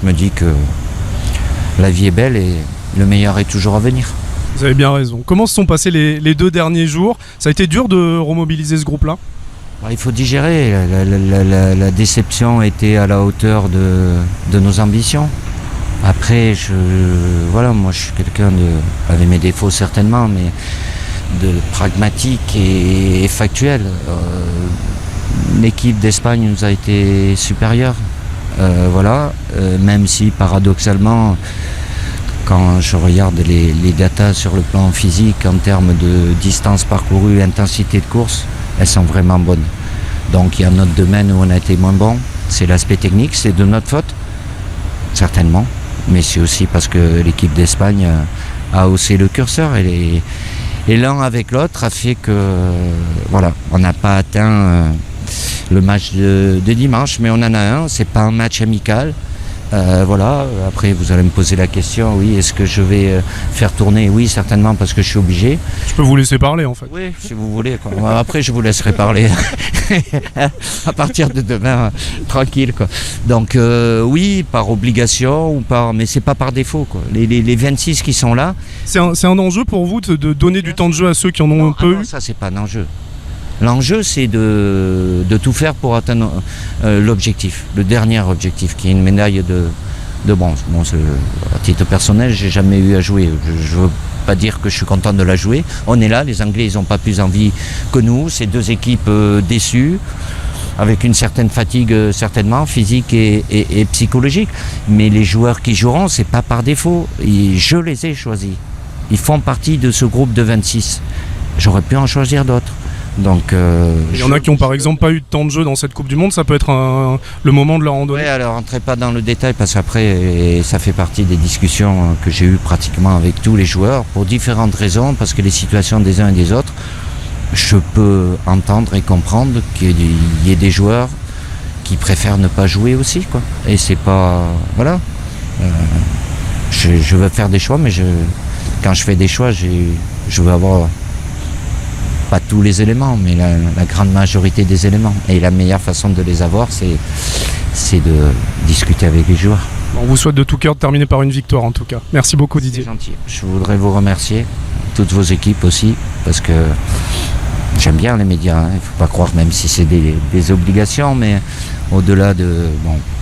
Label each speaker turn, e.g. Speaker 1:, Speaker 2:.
Speaker 1: Je me dis que la vie est belle et le meilleur est toujours à venir.
Speaker 2: Vous avez bien raison. Comment se sont passés les 2 derniers jours? Ça a été dur de remobiliser ce groupe-là?
Speaker 1: Il faut digérer. La déception était à la hauteur de nos ambitions. Après, moi je suis quelqu'un avec mes défauts certainement, mais de pragmatique et factuel. L'équipe d'Espagne nous a été supérieure. Même si paradoxalement, quand je regarde les datas sur le plan physique en termes de distance parcourue, intensité de course, elles sont vraiment bonnes. Donc il y a un autre domaine où on a été moins bon, c'est l'aspect technique, c'est de notre faute, certainement, mais c'est aussi parce que l'équipe d'Espagne a haussé le curseur et l'un avec l'autre a fait que on n'a pas atteint le match de dimanche, mais on en a un, c'est pas un match amical. Après vous allez me poser la question, oui, est-ce que je vais faire tourner? Oui, certainement, parce que je suis obligé.
Speaker 2: Je peux vous laisser parler en fait.
Speaker 1: Oui, si vous voulez, quoi. Après je vous laisserai parler à partir de demain, tranquille, quoi. Donc oui, par obligation mais c'est pas par défaut, quoi. Les 26 qui sont là.
Speaker 2: C'est un enjeu pour vous de donner du temps de jeu à ceux qui en ont un peu eu?
Speaker 1: Ça c'est pas un enjeu. L'enjeu, c'est de tout faire pour atteindre l'objectif, le dernier objectif, qui est une médaille de bronze. Bon, à titre personnel, j'ai jamais eu à jouer. Je veux pas dire que je suis content de la jouer. On est là, les Anglais, ils n'ont pas plus envie que nous. C'est 2 équipes déçues, avec une certaine fatigue certainement, physique et psychologique. Mais les joueurs qui joueront, c'est pas par défaut. Je les ai choisis. Ils font partie de ce groupe de 26. J'aurais pu en choisir d'autres. Donc,
Speaker 2: il y en a qui ont par exemple pas eu de temps de jeu dans cette Coupe du Monde, ça peut être le moment de leur en donner.
Speaker 1: Oui, alors rentrez pas dans le détail parce qu'après ça fait partie des discussions que j'ai eues pratiquement avec tous les joueurs pour différentes raisons, parce que les situations des uns et des autres, je peux entendre et comprendre qu'il y ait des joueurs qui préfèrent ne pas jouer aussi, quoi. Et c'est pas... je veux faire des choix, mais quand je fais des choix, je veux avoir... pas tous les éléments, mais la grande majorité des éléments. Et la meilleure façon de les avoir, c'est de discuter avec les joueurs.
Speaker 2: On vous souhaite de tout cœur de terminer par une victoire en tout cas. Merci beaucoup Didier.
Speaker 1: C'est gentil. Je voudrais vous remercier, toutes vos équipes aussi, parce que j'aime bien les médias. Il ne faut pas croire, même si c'est des obligations, mais au-delà de...